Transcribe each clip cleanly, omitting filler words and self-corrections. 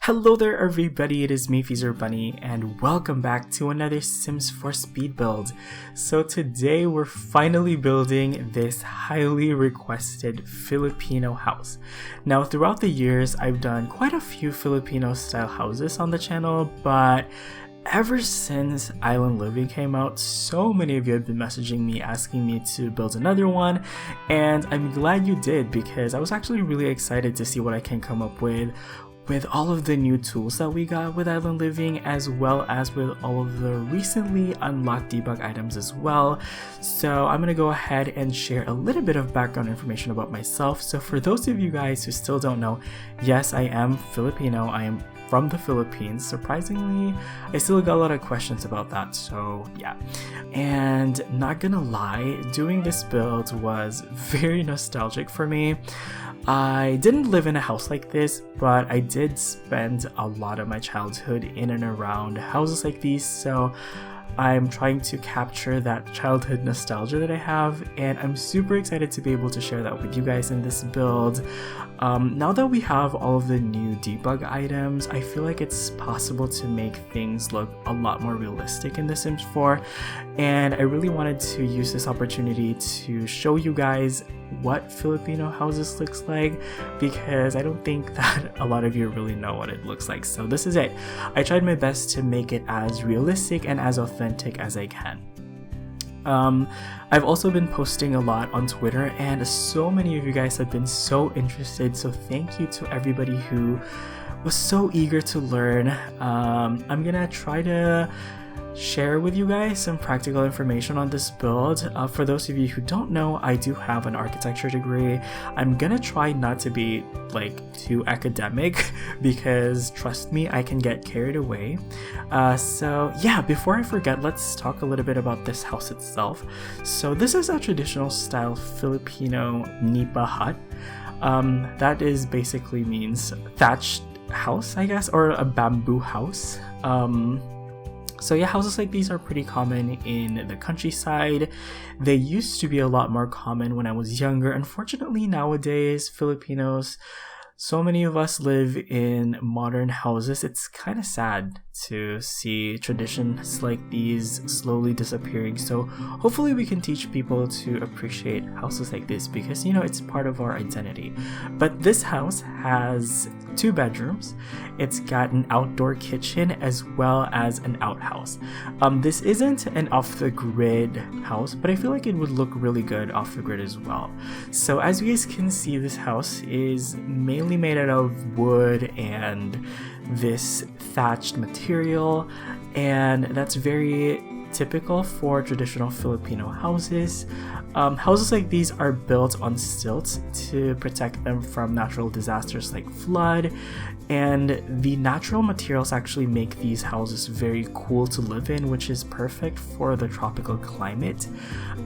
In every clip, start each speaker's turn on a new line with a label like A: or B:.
A: Hello there everybody, it is me FreezerBunny and welcome back to another Sims 4 speed build. So today we're finally building this highly requested Filipino house. Now throughout the years I've done quite a few Filipino style houses on the channel, but ever since Island Living came out, so many of you have been messaging me asking me to build another one, and I'm glad you did because I was actually really excited to see what I can come up with all of the new tools that we got with Island Living, as well as with all of the recently unlocked debug items as well. So I'm gonna go ahead and share a little bit of background information about myself. So for those of you guys who still don't know, yes, I am Filipino. I am from the Philippines. Surprisingly, I still got a lot of questions about that, so yeah. And not gonna lie, doing this build was very nostalgic for me. I didn't live in a house like this, but I did spend a lot of my childhood in and around houses like these, so I'm trying to capture that childhood nostalgia that I have, and I'm super excited to be able to share that with you guys in this build. Now that we have all of the new debug items, I feel like it's possible to make things look a lot more realistic in The Sims 4, and I really wanted to use this opportunity to show you guys what Filipino houses looks like, because I don't think that a lot of you really know what it looks like. So this is it. I tried my best to make it as realistic and as authentic as I can. I've also been posting a lot on Twitter, and so many of you guys have been so interested, so thank you to everybody who was so eager to learn. I'm gonna try to share with you guys some practical information on this build. For those of you who don't know, I do have an architecture degree. I'm gonna try not to be like too academic because trust me, I can get carried away. So yeah, before I forget, let's talk a little bit about this house itself. So this is a traditional style Filipino nipa hut. That is basically means thatched house, I guess, or a bamboo house. So yeah, houses like these are pretty common in the countryside. They used to be a lot more common when I was younger. Unfortunately, nowadays, Filipinos, so many of us live in modern houses. It's kind of sad to see traditions like these slowly disappearing. So hopefully we can teach people to appreciate houses like this because, you know, it's part of our identity. But this house has 2 bedrooms. It's got an outdoor kitchen as well as an outhouse. This isn't an off-the-grid house, but I feel like it would look really good off the grid as well. So as you guys can see, this house is mainly made out of wood and this thatched material, and that's very typical for traditional Filipino houses. Houses like these are built on stilts to protect them from natural disasters like flood, and the natural materials actually make these houses very cool to live in, which is perfect for the tropical climate.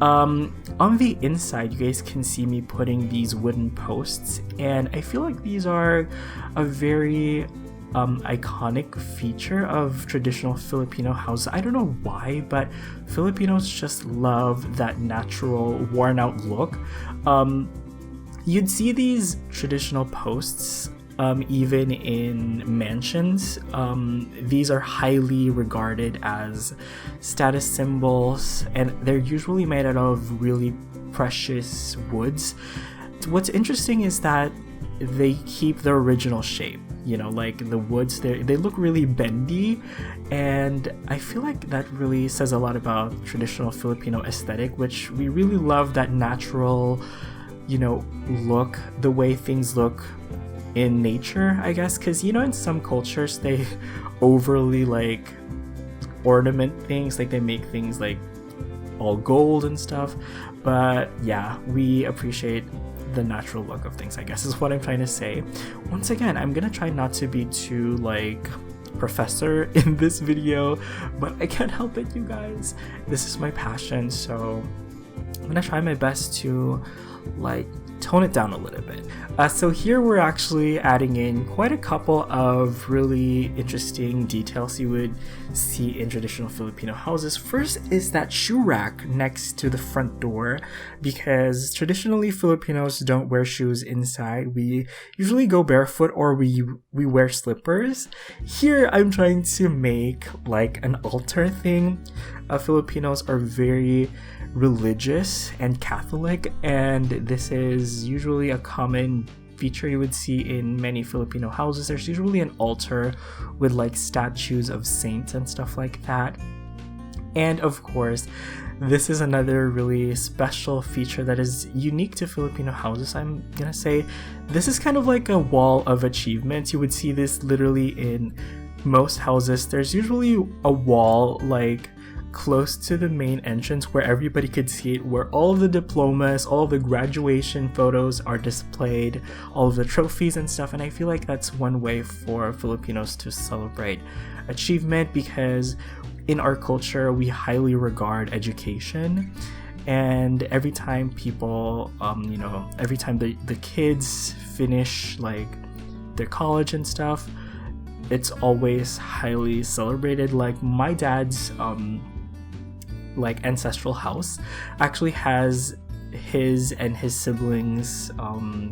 A: On the inside, you guys can see me putting these wooden posts, and I feel like these are a very iconic feature of traditional Filipino houses. I don't know why, but Filipinos just love that natural worn out look. You'd see these traditional posts even in mansions. These are highly regarded as status symbols, and they're usually made out of really precious woods. What's interesting is that they keep the original shape. You know, like the woods, they look really bendy, and I feel like that really says a lot about traditional Filipino aesthetic, which we really love that natural, you know, look, the way things look in nature, I guess, because, you know, in some cultures they overly like ornament things, like they make things like all gold and stuff, but yeah, we appreciate the natural look of things, I guess is what I'm trying to say. Once again, I'm gonna try not to be too like professor in this video, but I can't help it, you guys. This is my passion, so I'm gonna try my best to like tone it down a little bit. So here we're actually adding in quite a couple of really interesting details you would see in traditional Filipino houses. First is that shoe rack next to the front door, because traditionally Filipinos don't wear shoes inside. We usually go barefoot or we wear slippers. Here I'm trying to make like an altar thing. Filipinos are very religious and Catholic, and this is usually a common feature you would see in many Filipino houses. There's usually an altar with like statues of saints and stuff like that. And of course, this is another really special feature that is unique to Filipino houses. I'm gonna say this is kind of like a wall of achievements. You would see this literally in most houses. There's usually a wall like close to the main entrance where everybody could see it, where all of the diplomas, all of the graduation photos are displayed, all of the trophies and stuff. And I feel like that's one way for Filipinos to celebrate achievement, because in our culture we highly regard education, and every time people every time the kids finish like their college and stuff, it's always highly celebrated. Like my dad's like ancestral house actually has his and his siblings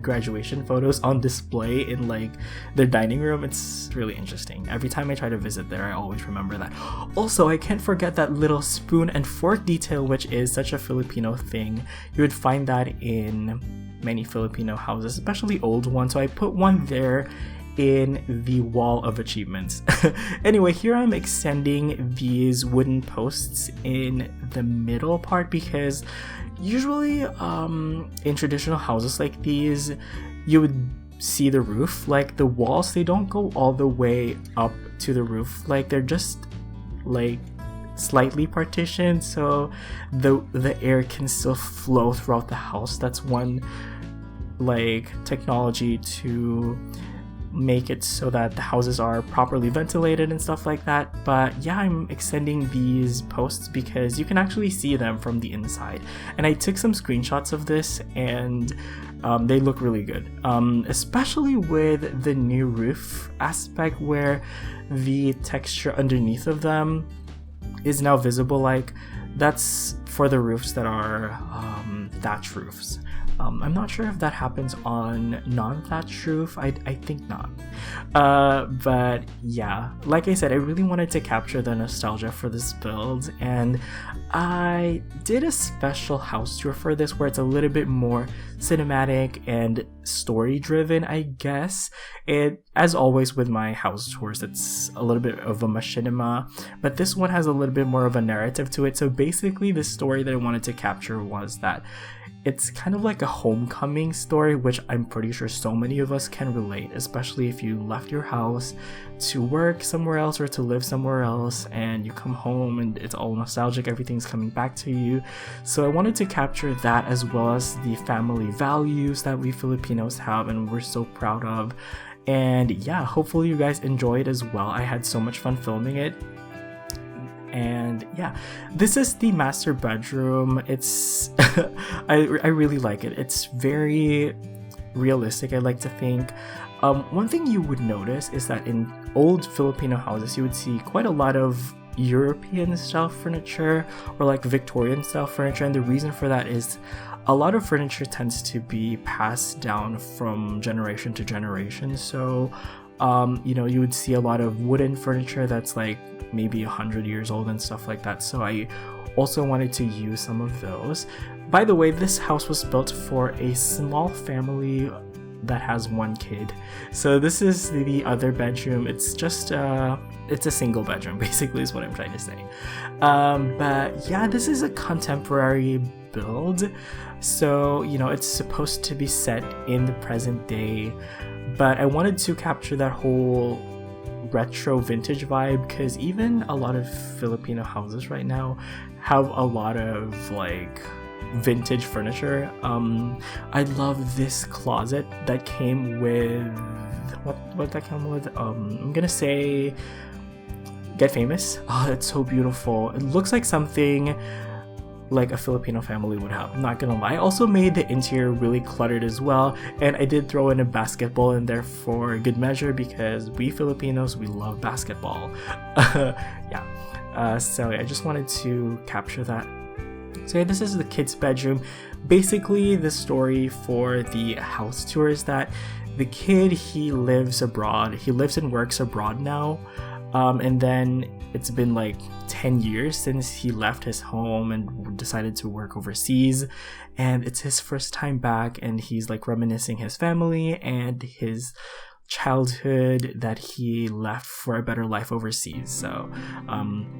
A: graduation photos on display in like their dining room. It's really interesting. Every time I try to visit there, I always remember that. Also, I can't forget that little spoon and fork detail, which is such a Filipino thing. You would find that in many Filipino houses, especially old ones, so I put one there in the wall of achievements. Anyway, here I'm extending these wooden posts in the middle part, because usually in traditional houses like these, you would see the roof. Like the walls, they don't go all the way up to the roof, like they're just like slightly partitioned so the air can still flow throughout the house. That's one like technology to make it so that the houses are properly ventilated and stuff like that. But yeah, I'm extending these posts because you can actually see them from the inside, and I took some screenshots of this, and they look really good, especially with the new roof aspect where the texture underneath of them is now visible. Like that's for the roofs that are thatch roofs. I'm not sure if that happens on non-thatch roof. I think not. But yeah, like I said, I really wanted to capture the nostalgia for this build, and I did a special house tour for this where it's a little bit more cinematic and story-driven, I guess. It, as always with my house tours, it's a little bit of a machinima, but this one has a little bit more of a narrative to it. So basically, the story that I wanted to capture was that it's kind of like a homecoming story, which I'm pretty sure so many of us can relate, especially if you left your house to work somewhere else or to live somewhere else, and you come home and it's all nostalgic, everything's coming back to you. So I wanted to capture that, as well as the family values that we Filipinos have and we're so proud of. And yeah, hopefully you guys enjoyed as well. I had so much fun filming it. And yeah, this is the master bedroom. It's I really like it. It's very realistic, I like to think. One thing you would notice is that in old Filipino houses, you would see quite a lot of European style furniture or like Victorian style furniture, and the reason for that is a lot of furniture tends to be passed down from generation to generation. So you would see a lot of wooden furniture that's like maybe 100 years old and stuff like that. So I also wanted to use some of those. By the way, this house was built for a small family that has one kid. So this is the other bedroom. It's just it's a single bedroom, basically, is what I'm trying to say. But yeah, this is a contemporary build. So, it's supposed to be set in the present day, but I wanted to capture that whole retro vintage vibe, because even a lot of Filipino houses right now have a lot of like vintage furniture. I love this closet that came with what that came with. I'm gonna say Get Famous. Oh, that's so beautiful. It looks like something like a Filipino family would have. I'm not gonna lie. I also made the interior really cluttered as well, and I did throw in a basketball in there for good measure because we Filipinos, we love basketball. So I just wanted to capture that. So yeah, this is the kids' bedroom. Basically, the story for the house tour is that the kid, he lives abroad. He lives and works abroad now. And then it's been like 10 years since he left his home and decided to work overseas. And it's his first time back, and he's like reminiscing his family and his childhood that he left for a better life overseas. So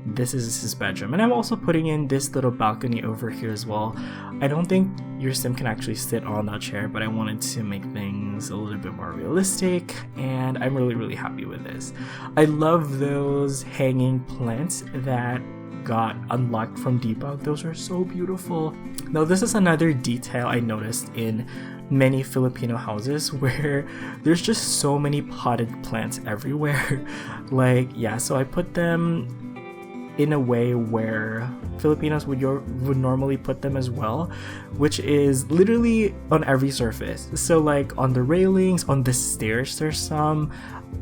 A: this is his bedroom, and I'm also putting in this little balcony over here as well. I don't think your sim can actually sit on that chair, but I wanted to make things a little bit more realistic, and I'm really happy with this. I love those hanging plants that got unlocked from debug. Those are so beautiful. Now this is another detail I noticed in many Filipino houses where there's just so many potted plants everywhere. So I put them in a way where Filipinos would normally put them as well, which is literally on every surface. So like on the railings, on the stairs there's some,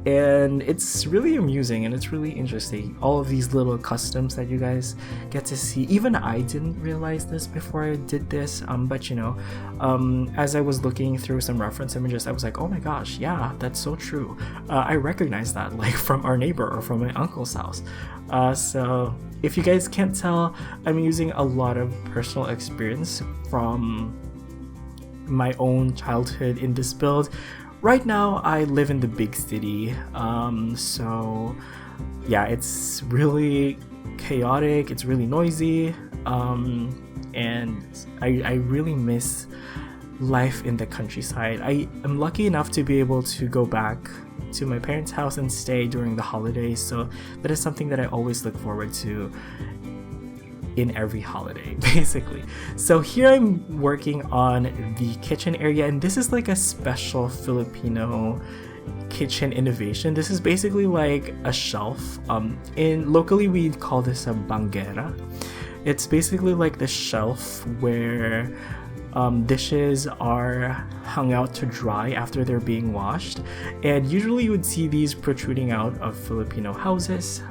A: and it's really amusing and it's really interesting, all of these little customs that you guys get to see. Even I didn't realize this before I did this, but as I was looking through some reference images, I was like, oh my gosh, yeah, that's so true. I recognize that like from our neighbor or from my uncle's house. So if you guys can't tell, I'm using a lot of personal experience from my own childhood in this build. Right now, I live in the big city, so yeah, it's really chaotic, it's really noisy, and I really miss life in the countryside. I am lucky enough to be able to go back to my parents' house and stay during the holidays, so that is something that I always look forward to in every holiday, basically. So here I'm working on the kitchen area, and this is like a special Filipino kitchen innovation. This is basically like a shelf. Locally we call this a banguera. It's basically like the shelf where dishes are hung out to dry after they're being washed, and usually you would see these protruding out of Filipino houses.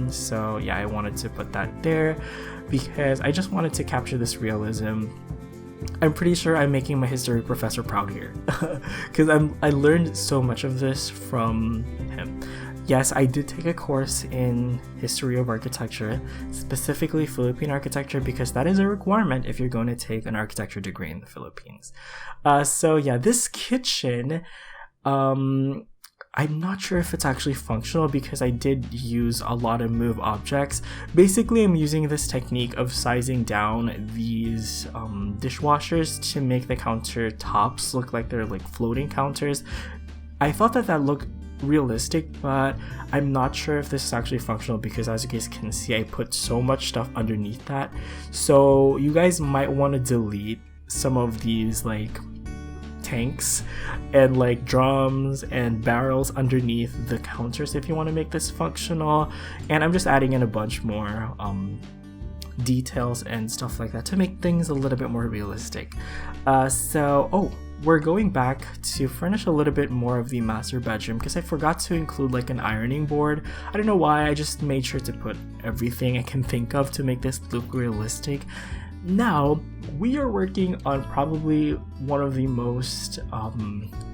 A: So yeah, I wanted to put that there because I just wanted to capture this realism. I'm pretty sure I'm making my history professor proud here because I learned so much of this from him. Yes, I did take a course in history of architecture, specifically Philippine architecture, because that is a requirement if you're going to take an architecture degree in the Philippines. So yeah, this kitchen, I'm not sure if it's actually functional because I did use a lot of move objects. Basically, I'm using this technique of sizing down these dishwashers to make the countertops look like they're like floating counters. I thought that looked realistic, but I'm not sure if this is actually functional because, as you guys can see, I put so much stuff underneath that. So you guys might want to delete some of these like tanks and like drums and barrels underneath the counters if you want to make this functional. And I'm just adding in a bunch more details and stuff like that to make things a little bit more realistic. We're going back to furnish a little bit more of the master bedroom because I forgot to include like an ironing board. I don't know why, I just made sure to put everything I can think of to make this look realistic. Now, we are working on probably one of the most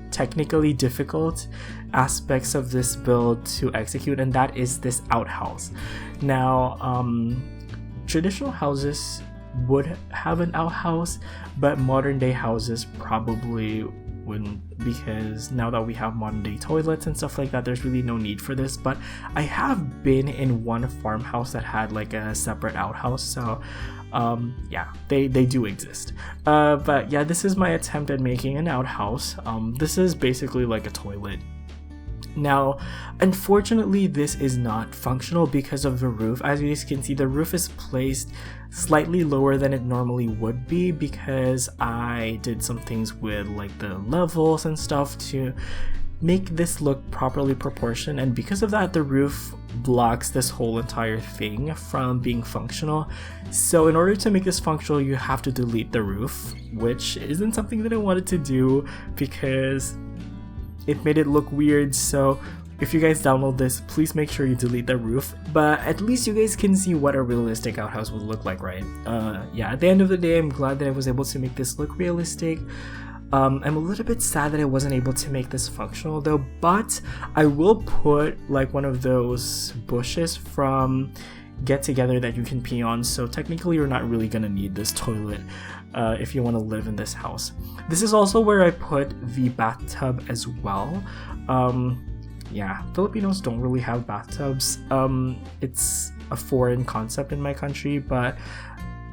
A: technically difficult aspects of this build to execute, and that is this outhouse. Now, traditional houses would have an outhouse, but modern day houses probably wouldn't, because now that we have modern day toilets and stuff like that, there's really no need for this. But I have been in one farmhouse that had like a separate outhouse, so yeah, they do exist. But yeah, this is my attempt at making an outhouse. This is basically like a toilet. Now, unfortunately, this is not functional because of the roof. As you guys can see, the roof is placed slightly lower than it normally would be because I did some things with like the levels and stuff to make this look properly proportioned, and because of that, the roof blocks this whole entire thing from being functional. So in order to make this functional, you have to delete the roof, which isn't something that I wanted to do because it made it look weird. So if you guys download this, please make sure you delete the roof, but at least you guys can see what a realistic outhouse would look like, right? Yeah, at the end of the day, I'm glad that I was able to make this look realistic. I'm a little bit sad that I wasn't able to make this functional though, but I will put like one of those bushes from Get Together that you can pee on, so technically you're not really gonna need this toilet if you want to live in this house. This is also where I put the bathtub as well. Yeah, Filipinos don't really have bathtubs. It's a foreign concept in my country, but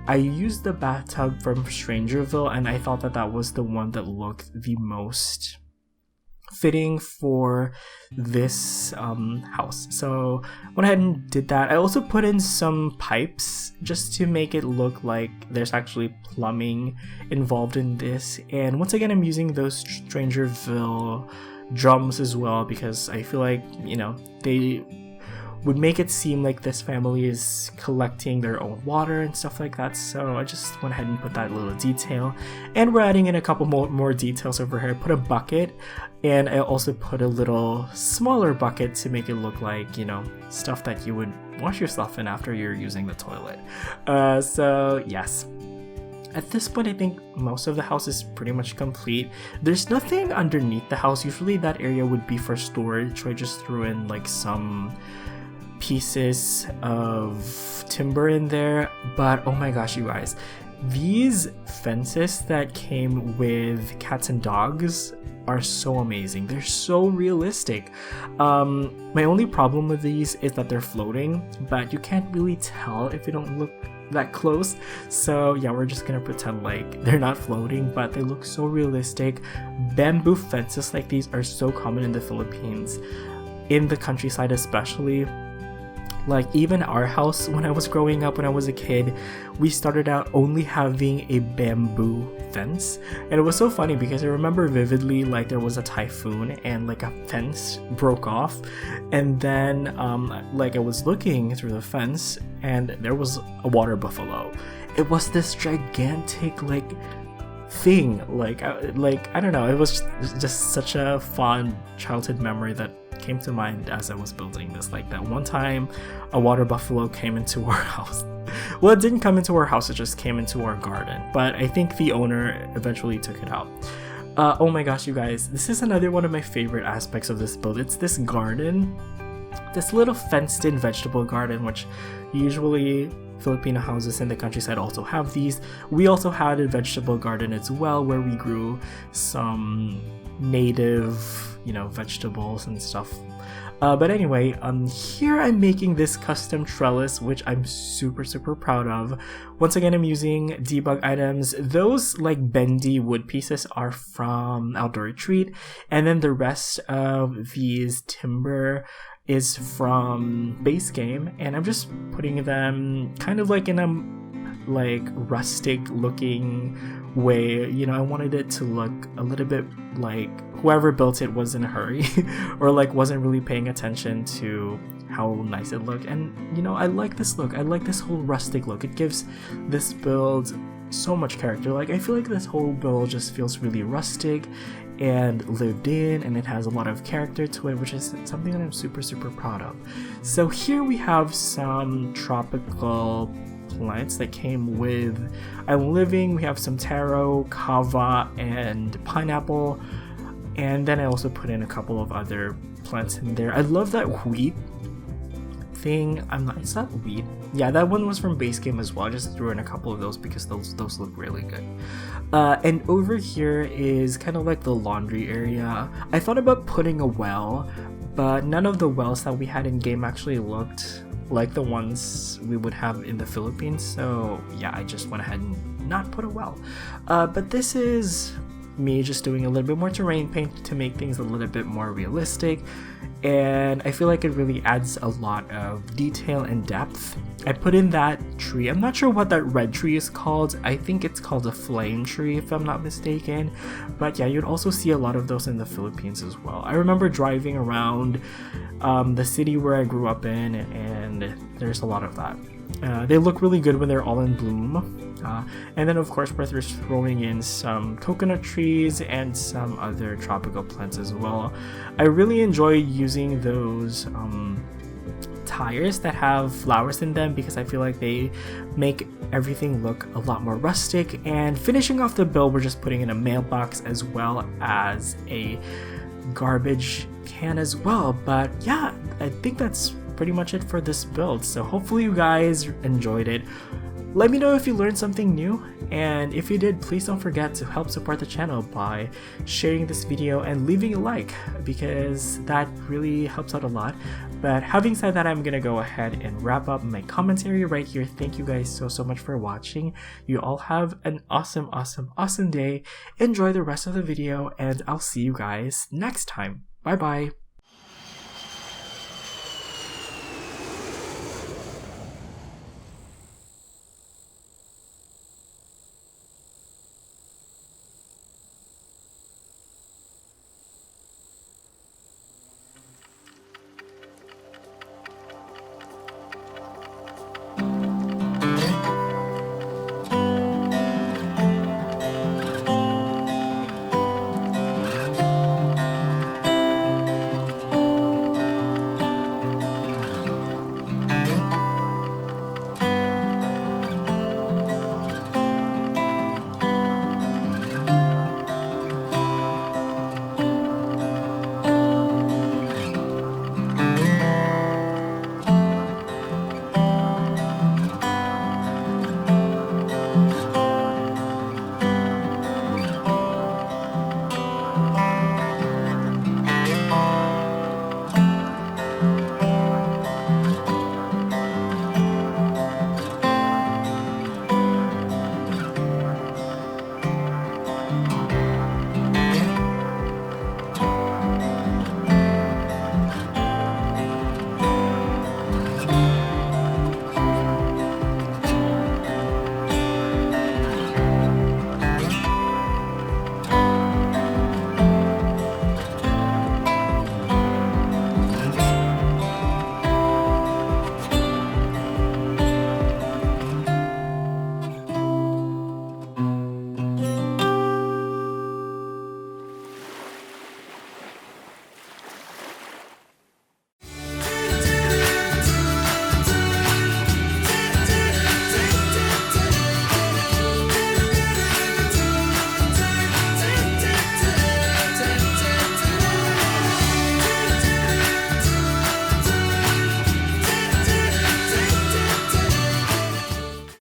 A: I used the bathtub from Strangerville, and I thought that that was the one that looked the most fitting for this house. So went ahead and did that. I also put in some pipes just to make it look like there's actually plumbing involved in this. And once again, I'm using those Strangerville drums as well because I feel like, you know, they would make it seem like this family is collecting their own water and stuff like that. So I just went ahead and put that little detail, and we're adding in a couple more details over here. I put a bucket, and I also put a little smaller bucket to make it look like, you know, stuff that you would wash yourself in after you're using the toilet. So yes, at this point I think most of the house is pretty much complete. There's nothing underneath the house. Usually that area would be for storage, so I just threw in like some pieces of timber in there. But oh my gosh, you guys, these fences that came with cats and dogs are so amazing. They're so realistic. My only problem with these is that they're floating, but you can't really tell if you don't look that close. So yeah, we're just gonna pretend like they're not floating, but they look so realistic. Bamboo fences like these are so common in the Philippines, in the countryside especially. Like even our house, when I was growing up, when I was a kid, we started out only having a bamboo fence. And it was so funny because I remember vividly, like there was a typhoon and like a fence broke off, and then like I was looking through the fence and there was a water buffalo. It was this gigantic like thing, like I don't know, it was just such a fond childhood memory that came to mind as I was building this. Like that one time a water buffalo came into our house. Well, it didn't come into our house, it just came into our garden, but I think the owner eventually took it out. Oh my gosh, you guys, this is another one of my favorite aspects of this build. It's this garden, this little fenced in vegetable garden, which usually Filipino houses in the countryside also have these. We also had a vegetable garden as well where we grew some native, you know, vegetables and stuff. But anyway, here I'm making this custom trellis, which I'm super proud of. Once again, I'm using debug items. Those like bendy wood pieces are from Outdoor Retreat, and then the rest of these timber is from base game, and I'm just putting them kind of like in a like rustic looking way. You know, I wanted it to look a little bit like whoever built it was in a hurry or like wasn't really paying attention to how nice it looked. And you know, I like this look. I like this whole rustic look. It gives this build so much character. Like I feel like this whole build just feels really rustic and lived in, and it has a lot of character to it, which is something that I'm super proud of. So here we have some tropical plants that came with I'm Living. We have some taro, kava, and pineapple, and then I also put in a couple of other plants in there. I love that wheat thing. It's not wheat. Yeah, that one was from base game as well. I just threw in a couple of those because those look really good. And over here is kind of like the laundry area. I thought about putting a well, but none of the wells that we had in game actually looked like the ones we would have in the Philippines. So yeah, I just went ahead and not put a well. But this is me just doing a little bit more terrain paint to make things a little bit more realistic, and I feel like it really adds a lot of detail and depth. I put in that tree. I'm not sure what that red tree is called. I think it's called a flame tree if I'm not mistaken, but yeah, you'd also see a lot of those in the Philippines as well. I remember driving around the city where I grew up in, and there's a lot of that. They look really good when they're all in bloom. And then of course we're throwing in some coconut trees and some other tropical plants as well. I really enjoy using those tires that have flowers in them because I feel like they make everything look a lot more rustic. And finishing off the build, we're just putting in a mailbox as well as a garbage can as well. But yeah, I think that's pretty much it for this build. So hopefully you guys enjoyed it. Let me know if you learned something new, and if you did, please don't forget to help support the channel by sharing this video and leaving a like, because that really helps out a lot. But having said that, I'm gonna go ahead and wrap up my commentary right here. Thank you guys so much for watching. You all have an awesome day. Enjoy the rest of the video, and I'll see you guys next time. Bye bye.